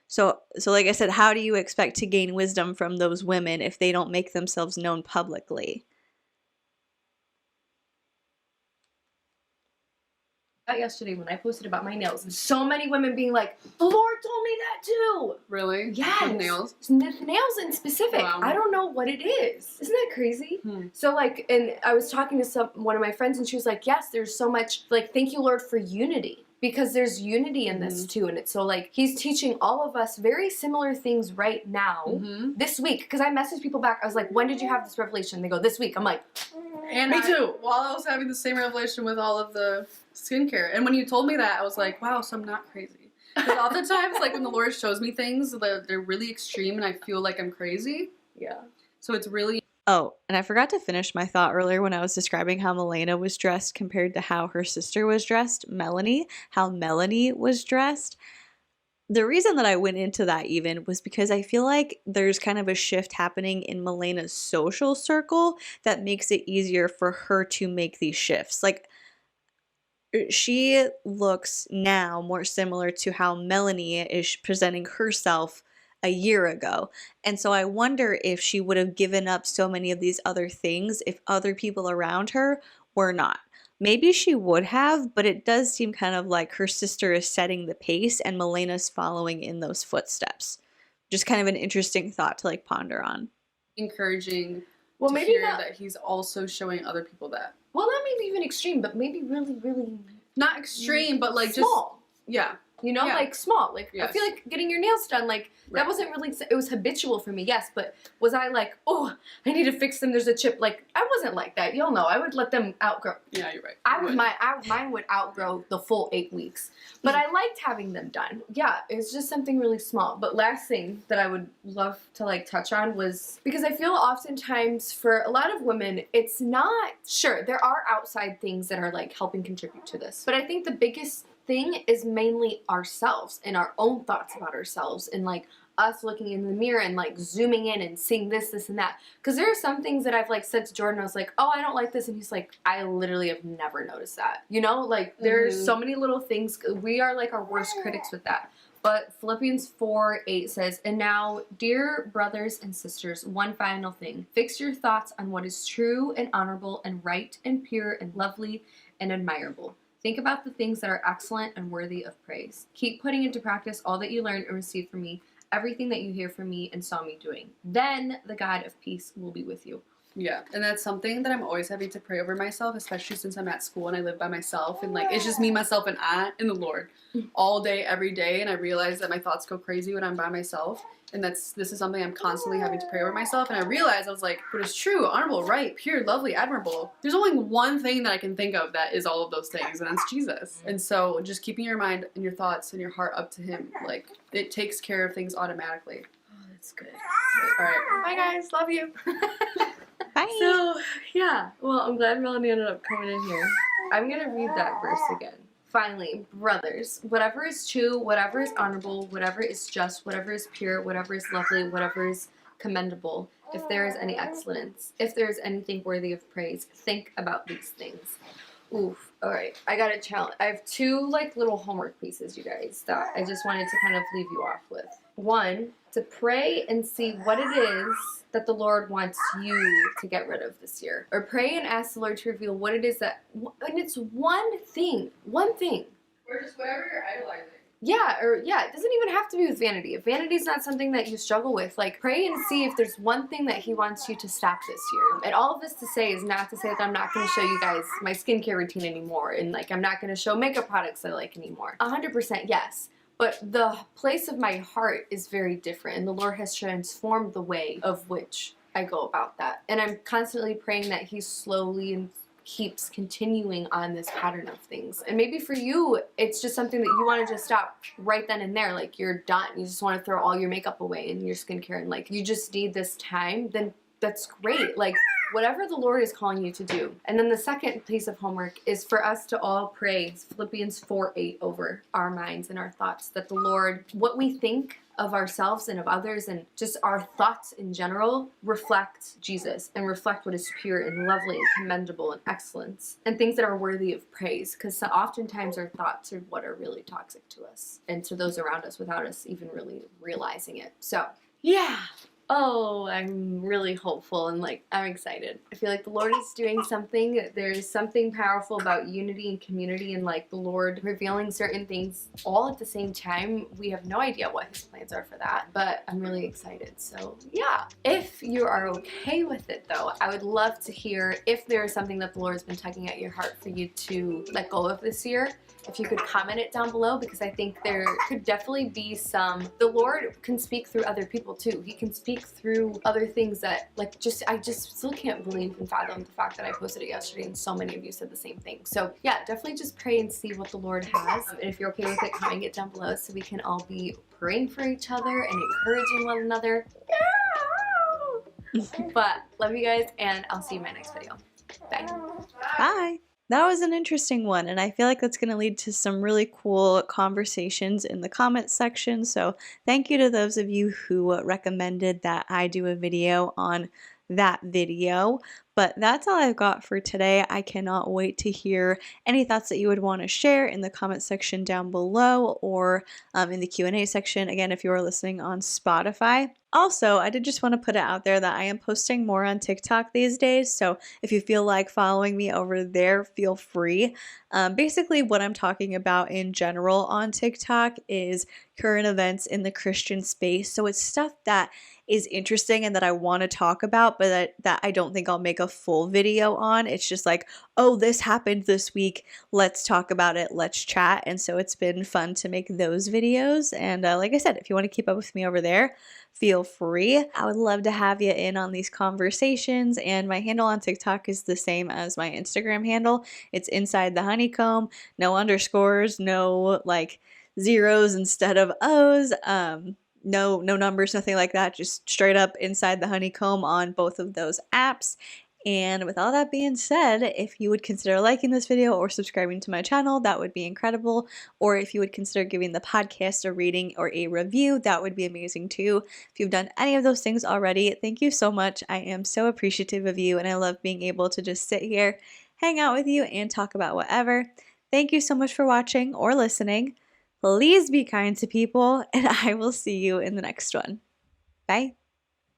So like I said, how do you expect to gain wisdom from those women if they don't make themselves known publicly? Yesterday when I posted about my nails, and so many women being like, the Lord told me that too. Really? Yes. With nails? Nails in specific. Wow. I don't know what it is. Isn't that crazy? So like, and I was talking to one of my friends and she was like, yes, there's so much, like, thank you, Lord, for unity. Because there's unity in this too, and it's so like he's teaching all of us very similar things right now this week. Because I messaged people back, I was like, "When did you have this revelation?" They go, "This week." I'm like, and me too. While I was having the same revelation with all of the skincare, and when you told me that, I was like, "Wow, so I'm not crazy." Because oftentimes, like when the Lord shows me things, they're really extreme, and I feel like I'm crazy. Yeah. So it's really. Oh, and I forgot to finish my thought earlier when I was describing how MILENA was dressed compared to how her sister was dressed, Melanie, how Melanie was dressed. The reason that I went into that even was because I feel like there's kind of a shift happening in MILENA's social circle that makes it easier for her to make these shifts. Like, she looks now more similar to how Melanie is presenting herself a year ago. And so I wonder if she would have given up so many of these other things if other people around her were not. Maybe she would have, but it does seem kind of like her sister is setting the pace and MILENA's following in those footsteps. Just kind of an interesting thought to like ponder on. Encouraging well, to maybe hear not, that he's also showing other people that. Well, not maybe even extreme, but maybe really, really not extreme, but like small. Just yeah. You know, like small. Like, yes. I feel like getting your nails done, like, that wasn't really, it was habitual for me, yes, but was I like, oh, I need to fix them, there's a chip. Like, I wasn't like that. You'll know. I would let them outgrow. Yeah, you're right. Mine would outgrow the full 8 weeks. But I liked having them done. Yeah, it's just something really small. But last thing that I would love to, like, touch on was, because I feel oftentimes for a lot of women, it's not, sure, there are outside things that are, like, helping contribute to this. But I think the biggest thing is mainly ourselves and our own thoughts about ourselves and like us looking in the mirror and like zooming in and seeing this and that. Because there are some things that I've like said to Jordan, I was like, oh, I don't like this, and he's like, I literally have never noticed that. You know, like there's so many little things. We are like our worst critics with that. But Philippians 4:8 says, and now, dear brothers and sisters, one final thing. Fix your thoughts on what is true and honorable and right and pure and lovely and admirable. Think about the things that are excellent and worthy of praise. Keep putting into practice all that you learned and received from me, everything that you hear from me and saw me doing. Then the God of peace will be with you. Yeah, and that's something that I'm always having to pray over myself, especially since I'm at school and I live by myself, and like it's just me, myself, and I and the Lord all day, every day. And I realize that my thoughts go crazy when I'm by myself, and this is something I'm constantly having to pray over myself. And I realized I was like, but it's true, honorable, right, pure, lovely, admirable. There's only one thing that I can think of that is all of those things, and that's Jesus. And so just keeping your mind and your thoughts and your heart up to Him, like it takes care of things automatically. Oh, that's good. All right, Bye guys, love you. Bye. So, yeah, well, I'm glad Melanie ended up coming in here. I'm going to read that verse again. Finally, brothers, whatever is true, whatever is honorable, whatever is just, whatever is pure, whatever is lovely, whatever is commendable, if there is any excellence, if there is anything worthy of praise, think about these things. Oof. All right, I got a challenge. I have two like little homework pieces, you guys, that I just wanted to kind of leave you off with. One, to pray and see what it is that the Lord wants you to get rid of this year. Or pray and ask the Lord to reveal what it is that, and it's one thing. or just whatever you're idolizing. Yeah, it doesn't even have to be with vanity. If vanity is not something that you struggle with, like pray and see if there's one thing that He wants you to stop this year. And all of this to say is not to say that I'm not going to show you guys my skincare routine anymore, and like I'm not going to show makeup products I like anymore. 100% yes. But the place of my heart is very different, and the Lord has transformed the way of which I go about that. And I'm constantly praying that He slowly and keeps continuing on this pattern of things. And maybe for you, it's just something that you want to just stop right then and there. Like you're done. You just want to throw all your makeup away and your skincare, and like you just need this time. Then that's great. Like whatever the Lord is calling you to do. And then the second piece of homework is for us to all pray Philippians 4:8 over our minds and our thoughts, that the Lord, what we think of ourselves and of others and just our thoughts in general reflect Jesus and reflect what is pure and lovely and commendable and excellence and things that are worthy of praise, because oftentimes our thoughts are what are really toxic to us and to those around us without us even really realizing it. So yeah. Oh, I'm really hopeful and like I'm excited. I feel like the Lord is doing something. There's something powerful about unity and community and like the Lord revealing certain things all at the same time. We have no idea what His plans are for that, but I'm really excited. So yeah, if you are okay with it though, I would love to hear if there is something that the Lord's been tugging at your heart for you to let go of this year. If you could comment it down below, because I think there could definitely be some, the Lord can speak through other people too. He can speak through other things that like I just still can't believe and fathom the fact that I posted it yesterday and so many of you said the same thing. So yeah, definitely just pray and see what the Lord has. And if you're okay with it, comment it down below so we can all be praying for each other and encouraging one another. But love you guys and I'll see you in my next video. Bye. Bye. That was an interesting one, and I feel like that's going to lead to some really cool conversations in the comments section. So thank you to those of you who recommended that I do a video on that video. But that's all I've got for today. I cannot wait to hear any thoughts that you would want to share in the comment section down below or in the Q&A section, again, if you are listening on Spotify. Also, I did just want to put it out there that I am posting more on TikTok these days, so if you feel like following me over there, feel free. Basically, what I'm talking about in general on TikTok is current events in the Christian space, so it's stuff that is interesting and that I want to talk about, but that I don't think I'll make a full video on. It's just like, oh, this happened this week, let's talk about it, let's chat. And so it's been fun to make those videos. And like I said, if you want to keep up with me over there, feel free. I would love to have you in on these conversations, and my handle on TikTok is the same as my Instagram handle. It's inside the honeycomb, no underscores, no like zeros instead of O's, no numbers, nothing like that, just straight up inside the honeycomb on both of those apps. And with all that being said, if you would consider liking this video or subscribing to my channel, that would be incredible. Or if you would consider giving the podcast a rating or a review, that would be amazing too. If you've done any of those things already, thank you so much. I am so appreciative of you, and I love being able to just sit here, hang out with you, and talk about whatever. Thank you so much for watching or listening. Please be kind to people, and I will see you in the next one. Bye.